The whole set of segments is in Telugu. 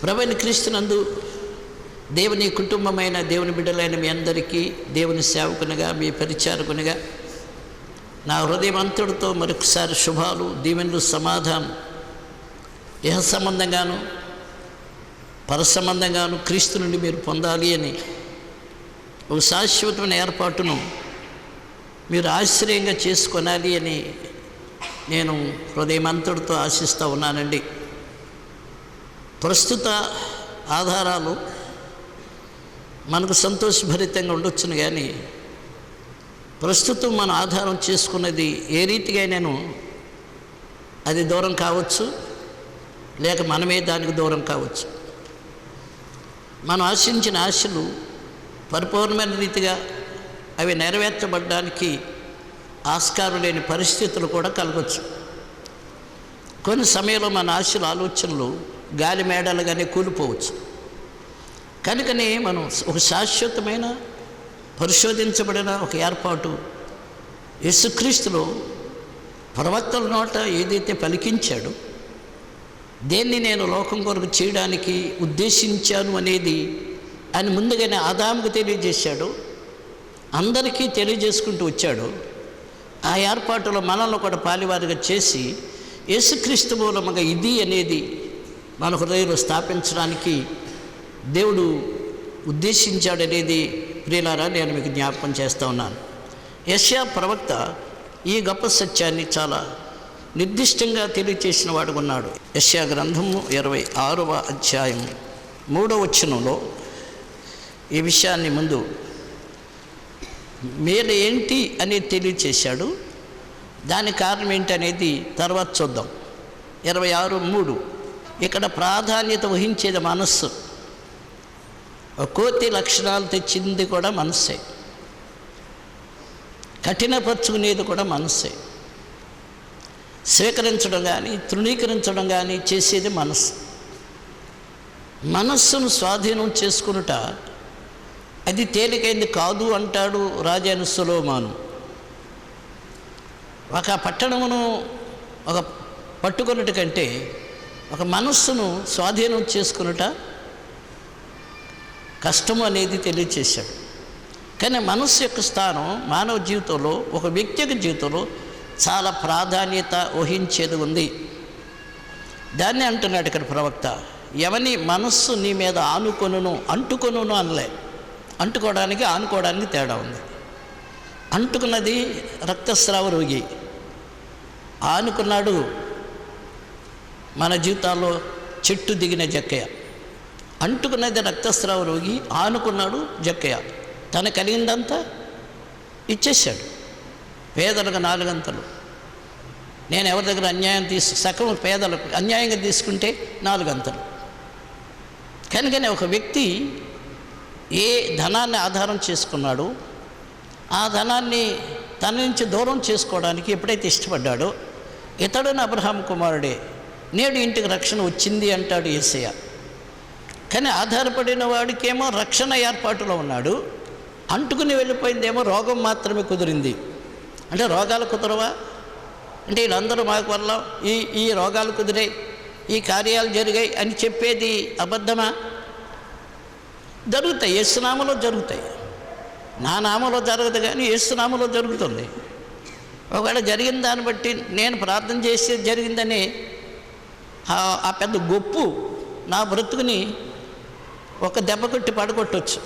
ప్రభువైన క్రీస్తునందు దేవుని కుటుంబమైన దేవుని బిడ్డలైన మీ అందరికీ దేవుని సేవకునిగా మీ పరిచారకునిగా నా హృదయమంతుడితో మరొకసారి శుభాలు, దీవెనలు, సమాధానం ఇహ సంబంధంగాను పర సంబంధంగాను క్రీస్తు నుండి మీరు పొందాలి అని ఒక శాశ్వతమైన ఏర్పాటును మీరు ఆశ్రయంగా చేసుకొనాలి అని నేను హృదయమంతుడితో ఆశిస్తూ ఉన్నానండి. ప్రస్తుత ఆధారాలు మనకు సంతోషభరితంగా ఉండొచ్చును, కానీ ప్రస్తుతం మనం ఆధారం చేసుకున్నది ఏ రీతిగా నేను అది దూరం కావచ్చు, లేక మనమే దానికి దూరం కావచ్చు. మనం ఆశించిన ఆశలు పరిపూర్ణమైన రీతిగా అవి నెరవేర్చబడడానికి ఆస్కారం లేని పరిస్థితులు కూడా కలగవచ్చు. కొన్ని సమయంలో మన ఆశలు, ఆలోచనలు గాలి మేడలుగానే కూలిపోవచ్చు. కనుకనే మనం ఒక శాశ్వతమైన పరిశోధించబడిన ఒక ఏర్పాటు యేసుక్రీస్తులో ప్రవక్తల నోట ఏదైతే పలికించాడో, దేన్ని నేను లోకం కొరకు చేయడానికి ఉద్దేశించాను అనేది ఆయన ముందుగానే ఆదాముకు తెలియజేశాడు, అందరికీ తెలియజేసుకుంటూ వచ్చాడు. ఆ ఏర్పాటులో మనల్ని కూడా పాలివారిగా చేసి యేసుక్రీస్తు మూలముగా ఇది అనేది మన హృదయంలో స్థాపించడానికి దేవుడు ఉద్దేశించాడనేది ప్రియులారా నేను మీకు జ్ఞాపకం చేస్తూ ఉన్నాను. యెషయా ప్రవక్త ఈ గొప్ప సత్యాన్ని చాలా నిర్దిష్టంగా తెలియచేసిన వాడు ఉన్నాడు. యెషయా గ్రంథము 26వ అధ్యాయం 3వ వచనంలో ఈ విషయాన్ని ముందు మేలు ఏంటి అనేది తెలియచేశాడు. దాని కారణం ఏంటి అనేది తర్వాత చూద్దాం. 26:3 ఇక్కడ ప్రాధాన్యత వహించేది మనస్సు. కోతి లక్షణాలు తెచ్చింది కూడా మనస్సే, కఠినపరుచుకునేది కూడా మనస్సే, స్వీకరించడం కానీ తృణీకరించడం కానీ చేసేది మనస్సు. మనస్సును స్వాధీనం చేసుకునుట అది తేలికైంది కాదు అంటాడు రాజైన సొలొమోను. ఒక పట్టణమును ఒక పట్టుకొనుట కంటే ఒక మనస్సును స్వాధీనం చేసుకునుట కష్టము అనేది తెలియచేశాడు. కానీ మనస్సు యొక్క స్థానం మానవ జీవితంలో, ఒక వ్యక్తి యొక్క జీవితంలో చాలా ప్రాధాన్యత వహించేది ఉంది. దాన్ని అంటున్నాడు ఇక్కడ ప్రవక్త. ఎవని మనస్సు నీ మీద ఆనుకొనును, అంటుకొనును అనలే. అంటుకోవడానికి ఆనుకోవడానికి తేడా ఉంది. అంటుకున్నది రక్తస్రావ రోగి, ఆనుకున్నాడు మన జీవితాల్లో చెట్టు దిగిన జక్కయ్య. అంటుకున్నది రక్తస్రావ రోగి, ఆనుకున్నాడు జక్కయ్య. తను కలిగిందంతా ఇచ్చేశాడు. పేదలకు 4 గంతలు. నేను ఎవరి దగ్గర అన్యాయం సగం పేదలకు అన్యాయంగా తీసుకుంటే 4 గంతలు. కనుకనే ఒక వ్యక్తి ఏ ధనాన్ని ఆధారం చేసుకున్నాడో ఆ ధనాన్ని తన నుంచి దూరం చేసుకోవడానికి ఎప్పుడైతే ఇష్టపడ్డాడో, ఇతడుని అబ్రహాము కుమారుడే, నేడు ఇంటికి రక్షణ వచ్చింది అంటాడు యేసయ్య. కానీ ఆధారపడిన వాడికేమో రక్షణ ఏర్పాటులో ఉన్నాడు, అంటుకుని వెళ్ళిపోయిందేమో రోగం మాత్రమే కుదిరింది. అంటే రోగాలు కుదరవా అంటే వీళ్ళందరూ మాకు వల్ల ఈ రోగాలు కుదిరాయి, ఈ కార్యాలు జరిగాయి అని చెప్పేది అబద్ధమా? జరుగుతాయి, యేసునామలో జరుగుతాయి. నా నామలో జరగదు, కానీ యేసునామలో జరుగుతుంది. ఒకవేళ జరిగిన దాన్ని బట్టి నేను ప్రార్థన చేసి జరిగిందని ఆ పెద్ద గొప్పు నా బ్రతుకుని ఒక దెబ్బ కొట్టి పడగొట్టవచ్చు.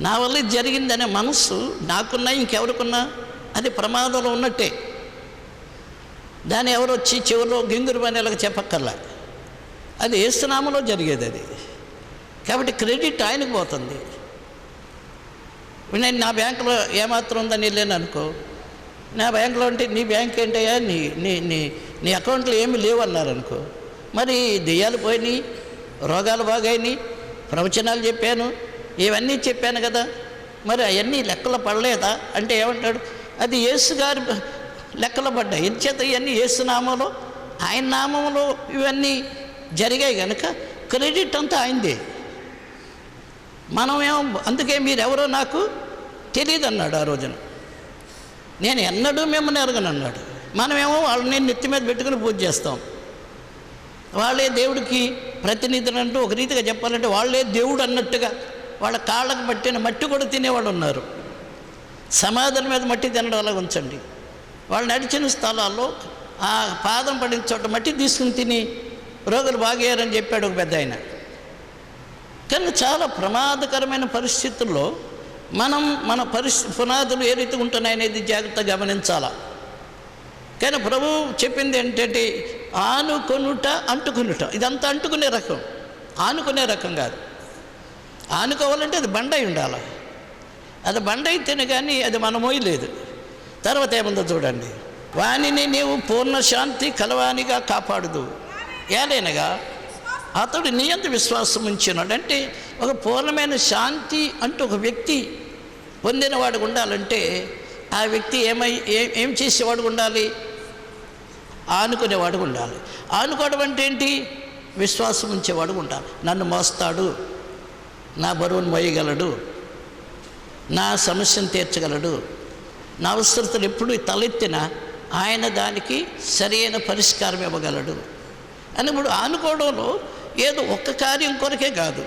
నా వల్ల ఇది జరిగిందనే మనసు నాకున్నా ఇంకెవరికున్నా అది ప్రమాదంలో ఉన్నట్టే. దాన్ని ఎవరు వచ్చి చివరిలో గింగురు పనేలాగా చెప్పక్కర్లా. అది యేసునామలో జరిగేది అది. కాబట్టి క్రెడిట్ ఆయనకు పోతుంది. నేను నా బ్యాంకులో ఏమాత్రం ఉందని వెళ్ళాను అనుకో, నా బ్యాంకులో అంటే నీ బ్యాంక్ ఏంటయ్యా, నీ నీ నీ నీ అకౌంట్లో ఏమీ లేవు అన్నారనుకో, మరి దెయ్యాలు పోయినాయి, రోగాలు బాగాయినాయి, ప్రవచనాలు చెప్పాను, ఇవన్నీ చెప్పాను కదా, మరి అవన్నీ లెక్కలు పడలేదా అంటే ఏమంటాడు? అది యేసు గారి లెక్కలు పడ్డాయి. ఎందుచేత ఇవన్నీ యేసు నామంలో, ఆయన నామంలో ఇవన్నీ జరిగాయి కనుక క్రెడిట్ అంతా ఆయనదే. మనమేమో అందుకే మీరెవరో నాకు తెలియదు అన్నాడు ఆ రోజున. నేను ఎన్నడూ మిమ్మల్ని ఎరగను అన్నాడు. మనమేమో వాళ్ళని నెత్తి మీద పెట్టుకుని పూజ చేస్తాం. వాళ్ళే దేవుడికి ప్రతినిధులు అంటూ ఒక రీతిగా చెప్పాలంటే వాళ్ళే దేవుడు అన్నట్టుగా వాళ్ళ కాళ్ళకు పట్టిన మట్టి కూడా తినేవాళ్ళు ఉన్నారు. సమాధుల మీద మట్టి తినడం అలా ఉంచండి. వాళ్ళు నడిచిన స్థలాల్లో ఆ పాదం పడిన చోట మట్టి తీసుకుని తిని రోగులు బాగయ్యారని చెప్పాడు ఒక పెద్ద ఆయన. కానీ చాలా ప్రమాదకరమైన పరిస్థితుల్లో మనం మన పునాదులు ఏ రీతి ఉంటున్నాయనేది జాగ్రత్తగా గమనించాలా. కానీ ప్రభువు చెప్పింది ఏంటంటే ఆనుకొనుట అంటుకొనుట. ఇదంతా అంటుకునే రకం, ఆనుకునే రకం కాదు. ఆనుకోవాలంటే అది బండ అయి ఉండాలి. అది బండ అయితేనే కానీ అది మన మోయలేదు. తర్వాత ఏముందో చూడండి, వానిని నీవు పూర్ణ శాంతి కలవానిగా కాపాడుదు, ఏలైనగా అతడు నీ అంత విశ్వాసం ఉంచినాడు. అంటే ఒక పూర్ణమైన శాంతి అంటూ ఒక వ్యక్తి పొందినవాడు ఉండాలంటే ఆ వ్యక్తి ఏం చేసేవాడు ఉండాలి? ఆనుకునేవాడు ఉండాలి. ఆనుకోవడం అంటే ఏంటి? విశ్వాసం ఉంచేవాడు ఉండాలి. నన్ను మోస్తాడు, నా బరువును మోయగలడు, నా సమస్యను తీర్చగలడు, నా అవసరతలు ఎప్పుడు తలెత్తినా ఆయన దానికి సరైన పరిష్కారం ఇవ్వగలడు అని. ఇప్పుడు ఆనుకోవడంలో ఏదో ఒక్క కార్యం కొరకే కాదు,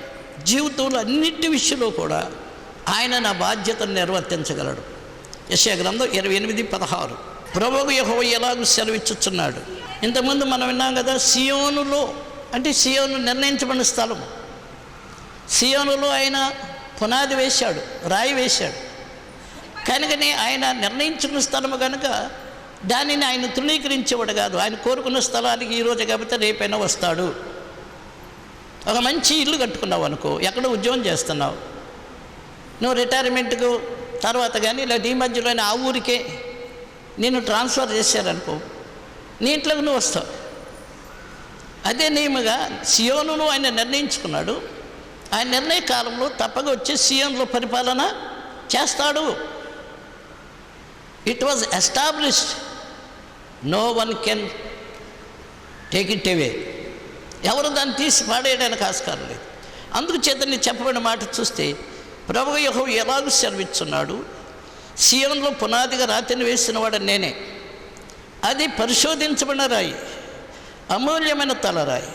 జీవితంలో అన్నిటి విషయంలో కూడా ఆయన నా బాధ్యతను నిర్వర్తించగలడు. యెషయా గ్రంథం 28:16 ప్రభువు యెహోవా ఎలాగూ సెలవిచ్చుచున్నాడు. ఇంతకుముందు మనం విన్నాం కదా, సియోనులో అంటే సియోను నిర్ణయించబడిన స్థలం. సియోనులో ఆయన పునాది వేశాడు, రాయి వేశాడు. కనుకనే ఆయన నిర్ణయించుకున్న స్థలము కనుక దానిని ఆయన తృణీకరించేవాడు కాదు. ఆయన కోరుకున్న స్థలానికి ఈరోజు కాకపోతే రేపైనా వస్తాడు. ఒక మంచి ఇల్లు కట్టుకున్నావు అనుకో, ఎక్కడ ఉద్యోగం చేస్తున్నావు, నువ్వు రిటైర్మెంట్కు తర్వాత కానీ లేదా ఈ మధ్యలోనే ఆ ఊరికే నేను ట్రాన్స్ఫర్ చేశారనుకో, నీ ఇంట్లోకి నువ్వు వస్తావు. అదే నియమగా సియోనును ఆయన నిర్ణయించుకున్నాడు. ఆయన నిర్ణయ కాలంలో తప్పక వచ్చి సియోనులో పరిపాలన చేస్తాడు. It was established, no one can take it away. ఎవరు దాన్ని తీసి పాడేయడానికి ఆస్కారం లేదు. అందుకు చేతని చెప్పబడిన మాట చూస్తే ప్రభువు యెహోవా ఎలాగూ సెలవిస్తున్నాడు, సియోనులో పునాదిగా రాతిని వేసినవాడు నేనే, అది పరిశోధించబడిన రాయి, అమూల్యమైన తలరాయి,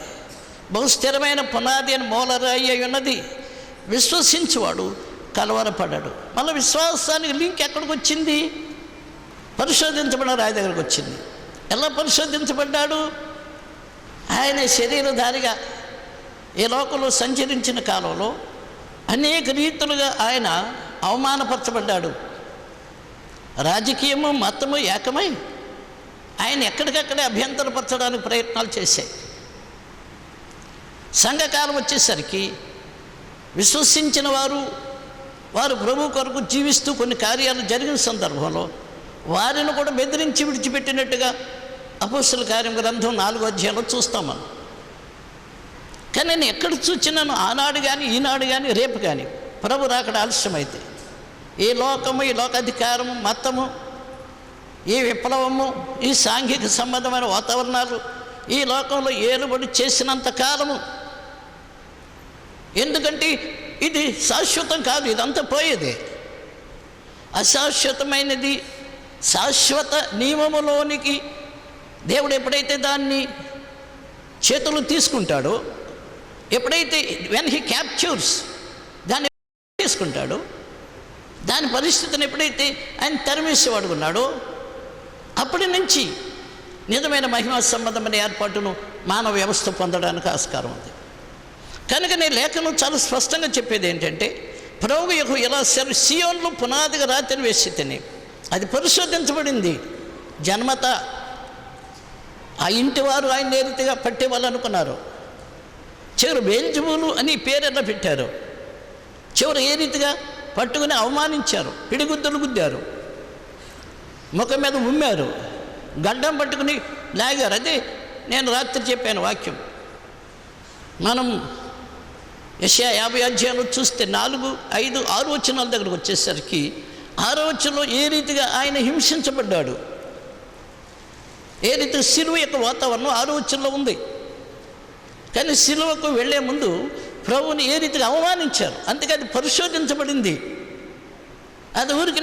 బహుస్థిరమైన పునాది అని మూలరాయి అయి ఉన్నది, విశ్వసించువాడు కలవరపడ్డాడు. మళ్ళీ విశ్వాసానికి లింక్ ఎక్కడికి వచ్చింది? పరిశోధించబడిన రాయి దగ్గరకు వచ్చింది. ఎలా పరిశోధించబడ్డాడు? ఆయన శరీరధారిగా ఈ లోకంలో సంచరించిన కాలంలో అనేక రీతులుగా ఆయన అవమానపరచబడ్డాడు. రాజకీయము మతము ఏకమై ఆయన ఎక్కడికక్కడే అభ్యంతరపరచడానికి ప్రయత్నాలు చేశాయి. సంఘకాలం వచ్చేసరికి విశ్వసించిన వారు ప్రభు కొరకు జీవిస్తూ కొన్ని కార్యాలు జరిగిన సందర్భంలో వారిని కూడా బెదిరించి విడిచిపెట్టినట్టుగా అపోస్తలుల కార్యం గ్రంథం 4వ అధ్యాయంలో చూస్తాం మనం. కానీ నేను ఎక్కడ చూచినాను, ఆనాడు కానీ ఈనాడు కానీ రేపు కానీ ప్రభు రాకడ ఆలస్యమైతే ఈ లోకము, ఈ లోకాధికారము, మతము, ఈ విప్లవము, ఈ సాంఘిక సంబంధమైన వాతావరణాలు ఈ లోకంలో ఏలుబడి చేసినంత కాలము. ఎందుకంటే ఇది శాశ్వతం కాదు, ఇదంతా పోయేదే. అశాశ్వతమైనది శాశ్వత నియమములోనికి దేవుడు ఎప్పుడైతే దాన్ని చేతులు తీసుకుంటాడో, ఎప్పుడైతే వెన్ హీ క్యాప్చర్స్ దాన్ని తీసుకుంటాడో, దాని పరిస్థితిని ఎప్పుడైతే ఆయన తరిమేసేవాడు ఉన్నాడో, అప్పటి నుంచి నిజమైన మహిమా సంబంధమైన ఏర్పాటును మానవ వ్యవస్థ పొందడానికి ఆస్కారం ఉంది. కనుక నేను లేఖనం చాలా స్పష్టంగా చెప్పేది ఏంటంటే, ప్రభువు యెహోవా ఎలా సియోనులో పునాదిగా రాతిని వేసి తిని అది పరిశోధించబడింది. జన్మత ఆ ఇంటి వారు ఆయన ఏ రీతిగా పట్టేవాళ్ళు అనుకున్నారు. చివరి బెల్జబూలు అని పేరు ఎలా పెట్టారు, చివరి ఏ రీతిగా పట్టుకుని అవమానించారు, పిడిగుద్దులు గుద్దారు, ముఖం మీద ఉమ్మారు, గడ్డం పట్టుకుని లాగారు. అదే నేను రాత్రి చెప్పాను వాక్యం. మనం యెషయా 50 అధ్యాయంలో చూస్తే 4, 5, 6 వచనాల దగ్గరకు వచ్చేసరికి 6వ వచనంలో ఏ రీతిగా ఆయన హింసించబడ్డాడు, ఏ రీతిగా సిలువ యొక్క వాతావరణం 6వ వచనంలో ఉంది. కానీ సిలువకు వెళ్ళే ముందు ప్రభువుని ఏ రీతిగా అవమానించారు, అందుకే అది పరిశోధించబడింది. అది ఊరికి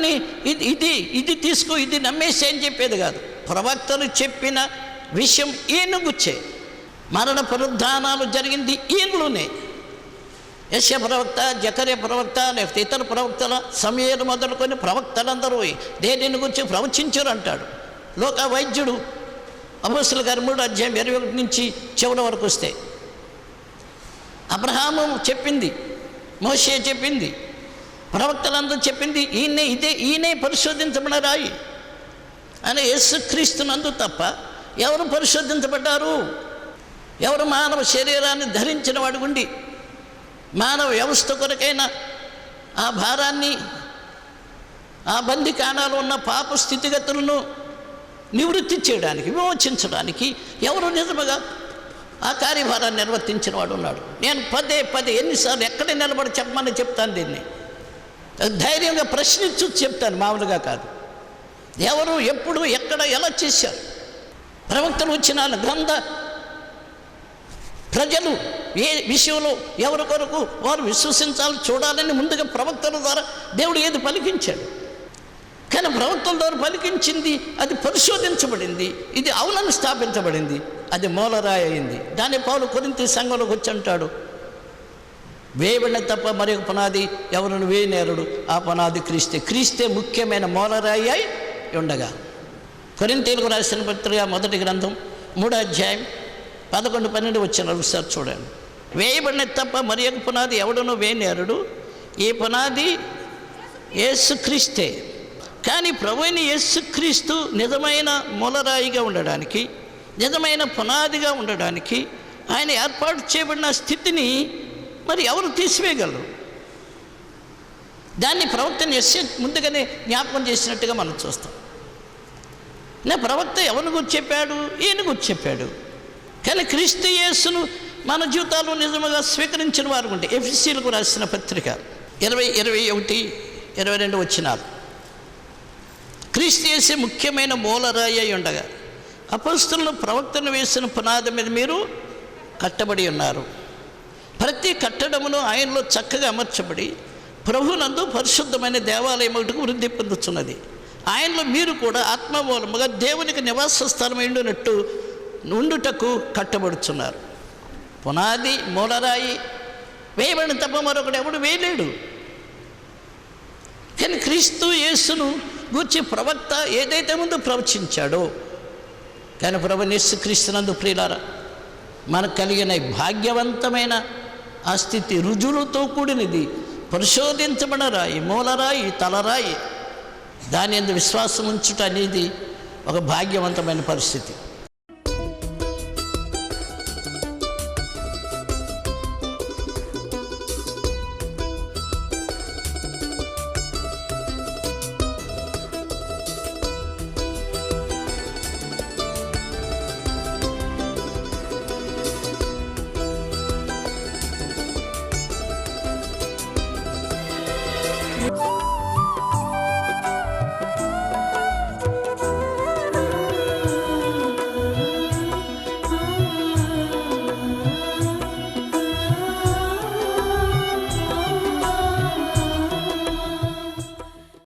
ఇది తీసుకో, ఇది నమ్మేసి అని చెప్పేది కాదు. ప్రవక్తలు చెప్పిన విషయం ఈయన గుచ్చే. మరణ పునరుద్ధానాలు జరిగింది ఈయనలోనే. యెషయా ప్రవక్త, జకర్యా ప్రవక్త, లేకపోతే ఇతర ప్రవక్తల సమయాలు మొదలుకొని ప్రవక్తలందరూ దేనిని గురించి ప్రవచించారు అంటాడు. లోక వైద్యుడు అపోస్తలుల కార్యం 3:21 నుంచి చివరి వరకు వస్తే అబ్రహాము చెప్పింది, మోషే చెప్పింది, ప్రవక్తలందరూ చెప్పింది ఈయనే పరిశోధించబడిన రాయి అని. యేసుక్రీస్తునందు తప్ప ఎవరు పరిశోధించబడ్డారు? ఎవరు మానవ శరీరాన్ని ధరించిన వాడు ఉండి మానవ వ్యవస్థ కొరకైన ఆ భారాన్ని, ఆ బందికాణాలు ఉన్న పాప స్థితిగతులను నివృత్తి చేయడానికి, విమోచించడానికి ఎవరు నిజముగా ఆ కార్యభారాన్ని నిర్వర్తించిన వాడు ఉన్నాడు? నేను పదే ఎన్నిసార్లు ఎక్కడ నిలబడి చెప్పమని చెప్తాను. దీన్ని ధైర్యంగా ప్రశ్నించు చెప్తాను, మామూలుగా కాదు. ఎవరు, ఎప్పుడు, ఎక్కడ, ఎలా చేశారు? ప్రవక్తలు వచ్చిన గ్రంథ ప్రజలు ఏ విషయంలో ఎవరి కొరకు వారు విశ్వసించాలి, చూడాలని ముందుగా ప్రవక్తల ద్వారా దేవుడు ఏది పలికించాడు. కానీ ప్రవక్తల ద్వారా పలికించింది అది పరిశోధించబడింది, ఇది అవునని స్థాపించబడింది, అది మూలరాయి అయింది. దాని పౌలు కొరింథీ సంఘంలోకి వచ్చి అంటాడు, వేయబడిన తప్ప మరి ఒక పునాది ఎవరిని వేయనేరుడు, ఆ పునాది క్రీస్తే ముఖ్యమైన మూలరాయి అయి ఉండగా. కొరింథీయులకు రాసిన పత్రిక 1 గ్రంథం 3:11-12 వచ్చిన ఒకసారి చూడండి. వేయబడిన తప్ప మరి ఒక పునాది ఎవడనో వేయనేరుడు, ఈ పునాది యేసుక్రీస్తే. కానీ ప్రభువైన యేసుక్రీస్తు నిజమైన మూలరాయిగా ఉండడానికి, నిజమైన పునాదిగా ఉండడానికి ఆయన ఏర్పాటు చేయబడిన స్థితిని మరి ఎవరు తీసివేయగలరు? దాన్ని ప్రవక్తను ముందుగానే జ్ఞాపకం చేసినట్టుగా మనం చూస్తాం. నా ప్రవక్త ఎవరిని గురించి చెప్పాడు? ఈయన గురించి చెప్పాడు. కానీ క్రీస్తు యేసును మన జీవితాల్లో నిజముగా స్వీకరించిన వారు ఉంటే, ఎఫెసీయులకు రాసిన పత్రిక 20:21-22 వచ్చినారు. క్రీస్తు యేసే ముఖ్యమైన మూలరాయి అయి ఉండగా అపొస్తలులు ప్రవక్తను వేసిన పునాది మీద మీరు కట్టబడి ఉన్నారు. ప్రతి కట్టడమును ఆయనలో చక్కగా అమర్చబడి ప్రభునందు పరిశుద్ధమైన దేవాలయం ఒకటికి వృద్ధి పొందుతున్నది. ఆయనలో మీరు కూడా ఆత్మమూలముగా దేవునికి నివాస స్థలం ఉండుటకు కట్టబడుతున్నారు. పునాది మూలరాయి వేయబడిన తప్ప మరొకడు ఎవడు వేయలేడు. కానీ క్రీస్తు యేసును గూర్చి ప్రవక్త ఏదైతే ముందు ప్రవచించాడో, కానీ ప్రభువైన యేసుక్రీస్తునందు ప్రియులారా మనకు కలిగిన భాగ్యవంతమైన ఆ స్థితి రుజువులతో కూడినది, పరిశోధించబడిన రాయి, మూలరాయి, తలరాయి, దాని యందు విశ్వాసం ఉంచుట అనేది ఒక భాగ్యవంతమైన పరిస్థితి.